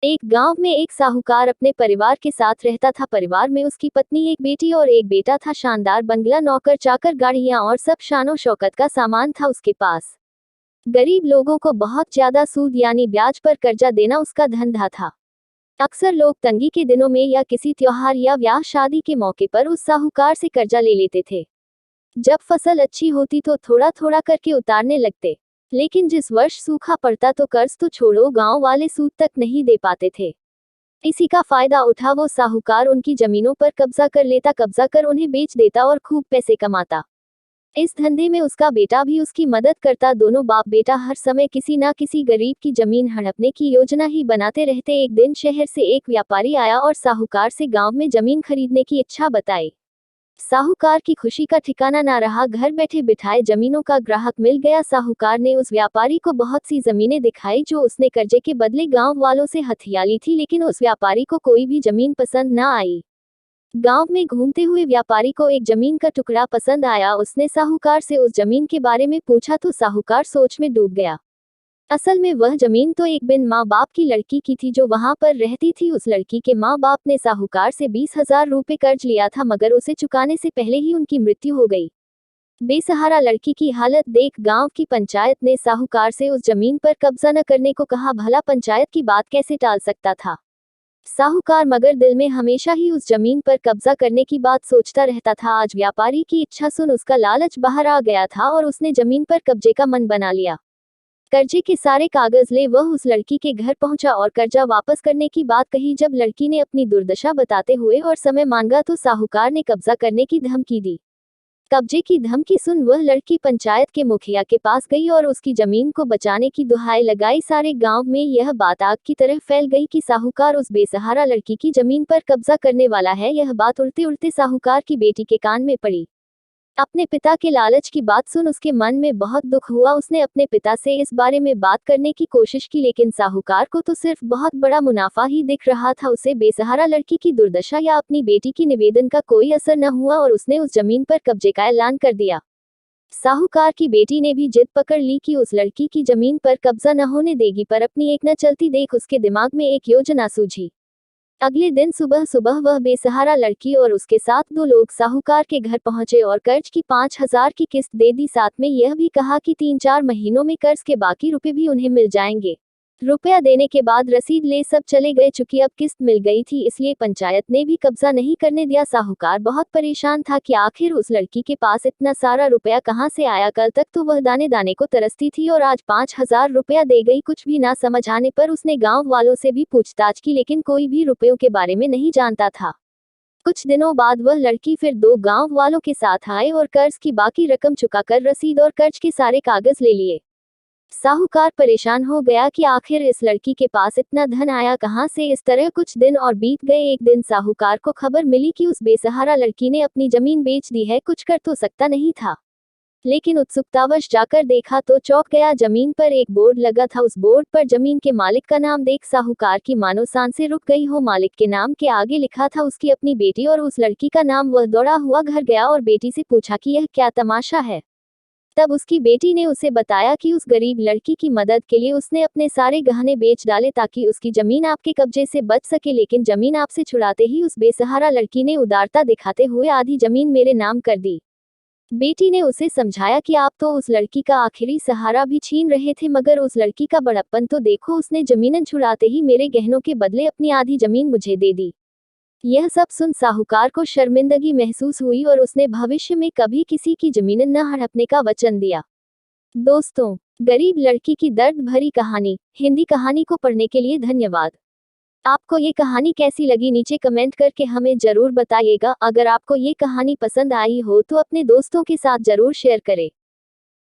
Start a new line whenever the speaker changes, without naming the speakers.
एक गांव में एक साहूकार अपने परिवार के साथ रहता था। परिवार में उसकी पत्नी, एक बेटी और एक बेटा था। शानदार बंगला, नौकर चाकर, गाड़ियां और सब शानो शौकत का सामान था उसके पास। गरीब लोगों को बहुत ज्यादा सूद यानी ब्याज पर कर्जा देना उसका धंधा था। अक्सर लोग तंगी के दिनों में या किसी त्योहार या ब्याह शादी के मौके पर उस साहूकार से कर्जा ले लेते थे। जब फसल अच्छी होती तो थोड़ा थोड़ा करके उतारने लगते, लेकिन जिस वर्ष सूखा पड़ता तो कर्ज तो छोड़ो, गांव वाले सूद तक नहीं दे पाते थे। इसी का फायदा उठा वो साहूकार उनकी जमीनों पर कब्जा कर लेता, कब्जा कर उन्हें बेच देता और खूब पैसे कमाता। इस धंधे में उसका बेटा भी उसकी मदद करता। दोनों बाप बेटा हर समय किसी ना किसी गरीब की जमीन हड़पने की योजना ही बनाते रहते। एक दिन शहर से एक व्यापारी आया और साहूकार से गांव में जमीन खरीदने की इच्छा बताई। साहूकार की खुशी का ठिकाना ना रहा। घर बैठे बिठाए जमीनों का ग्राहक मिल गया। साहूकार ने उस व्यापारी को बहुत सी जमीनें दिखाई जो उसने कर्जे के बदले गांव वालों से हथिया ली थी, लेकिन उस व्यापारी को कोई भी जमीन पसंद ना आई। गांव में घूमते हुए व्यापारी को एक जमीन का टुकड़ा पसंद आया। उसने साहूकार से उस जमीन के बारे में पूछा तो साहूकार सोच में डूब गया। असल में वह जमीन तो एक बिन माँ बाप की लड़की की थी जो वहां पर रहती थी। उस लड़की के माँ बाप ने साहूकार से 20,000 रुपए कर्ज लिया था, मगर उसे चुकाने से पहले ही उनकी मृत्यु हो गई। बेसहारा लड़की की हालत देख गांव की पंचायत ने साहूकार से उस जमीन पर कब्जा न करने को कहा। भला पंचायत की बात कैसे टाल सकता था साहूकार, मगर दिल में हमेशा ही उस जमीन पर कब्जा करने की बात सोचता रहता था। आज व्यापारी की इच्छा सुन उसका लालच बाहर आ गया था और उसने जमीन पर कब्जे का मन बना लिया। कर्जे के सारे कागज ले वह उस लड़की के घर पहुंचा और कर्जा वापस करने की बात कही। जब लड़की ने अपनी दुर्दशा बताते हुए और समय मांगा तो साहूकार ने कब्जा करने की धमकी दी। कब्जे की धमकी सुन वह लड़की पंचायत के मुखिया के पास गई और उसकी जमीन को बचाने की दुहाई लगाई। सारे गांव में यह बात आग की तरह फैल गई कि साहूकार उस बेसहारा लड़की की जमीन पर कब्जा करने वाला है। यह बात उड़ते उड़ते साहूकार की बेटी के कान में पड़ी। अपने पिता के लालच की बात सुन उसके मन में बहुत दुख हुआ। उसने अपने पिता से इस बारे में बात करने की कोशिश की, लेकिन साहूकार को तो सिर्फ बहुत बड़ा मुनाफा ही दिख रहा था। उसे बेसहारा लड़की की दुर्दशा या अपनी बेटी की निवेदन का कोई असर न हुआ और उसने उस जमीन पर कब्जे का ऐलान कर दिया। साहूकार की बेटी ने भी जिद पकड़ ली कि उस लड़की की जमीन पर कब्जा न होने देगी, पर अपनी एक न चलती देख उसके दिमाग में एक योजना सूझी। अगले दिन सुबह सुबह वह बेसहारा लड़की और उसके साथ 2 लोग साहूकार के घर पहुंचे और कर्ज की 5,000 की किस्त दे दी। साथ में यह भी कहा कि 3-4 महीनों में कर्ज के बाकी रुपए भी उन्हें मिल जाएंगे। रुपया देने के बाद रसीद ले सब चले गए। चूंकि अब किस्त मिल गई थी इसलिए पंचायत ने भी कब्जा नहीं करने दिया। साहूकार बहुत परेशान था कि आखिर उस लड़की के पास इतना सारा रुपया कहां से आया। कल तक तो वह दाने दाने को तरसती थी और आज 5,000 रुपया दे गई। कुछ भी ना समझ आने पर उसने गांव वालों से भी पूछताछ की, लेकिन कोई भी रुपयों के बारे में नहीं जानता था। कुछ दिनों बाद वह लड़की फिर 2 गांव वालों के साथ आए और कर्ज की बाकी रकम चुकाकर रसीद और कर्ज के सारे कागज ले लिए। साहूकार परेशान हो गया कि आखिर इस लड़की के पास इतना धन आया कहां से। इस तरह कुछ दिन और बीत गए। एक दिन साहूकार को खबर मिली कि उस बेसहारा लड़की ने अपनी जमीन बेच दी है। कुछ कर तो सकता नहीं था, लेकिन उत्सुकतावश जाकर देखा तो चौंक गया। जमीन पर एक बोर्ड लगा था। उस बोर्ड पर जमीन के मालिक का नाम देख साहूकार की मानो सांसें रुक गई हो। मालिक के नाम के आगे लिखा था उसकी अपनी बेटी और उस लड़की का नाम। वह दौड़ा हुआ घर गया और बेटी से पूछा कि यह क्या तमाशा है। तब उसकी बेटी ने उसे बताया कि उस गरीब लड़की की मदद के लिए उसने अपने सारे गहने बेच डाले ताकि उसकी जमीन आपके कब्जे से बच सके, लेकिन जमीन आपसे छुड़ाते ही उस बेसहारा लड़की ने उदारता दिखाते हुए आधी जमीन मेरे नाम कर दी। बेटी ने उसे समझाया कि आप तो उस लड़की का आखिरी सहारा भी छीन रहे थे, मगर उस लड़की का बड़प्पन तो देखो, उसने जमीन छुड़ाते ही मेरे गहनों के बदले अपनी आधी जमीन मुझे दे दी। यह सब सुन साहूकार को शर्मिंदगी महसूस हुई और उसने भविष्य में कभी किसी की जमीन न हड़पने का वचन दिया। दोस्तों, गरीब लड़की की दर्द भरी कहानी हिंदी कहानी को पढ़ने के लिए धन्यवाद। आपको ये कहानी कैसी लगी नीचे कमेंट करके हमें जरूर बताइएगा। अगर आपको ये कहानी पसंद आई हो तो अपने दोस्तों के साथ जरूर शेयर करें।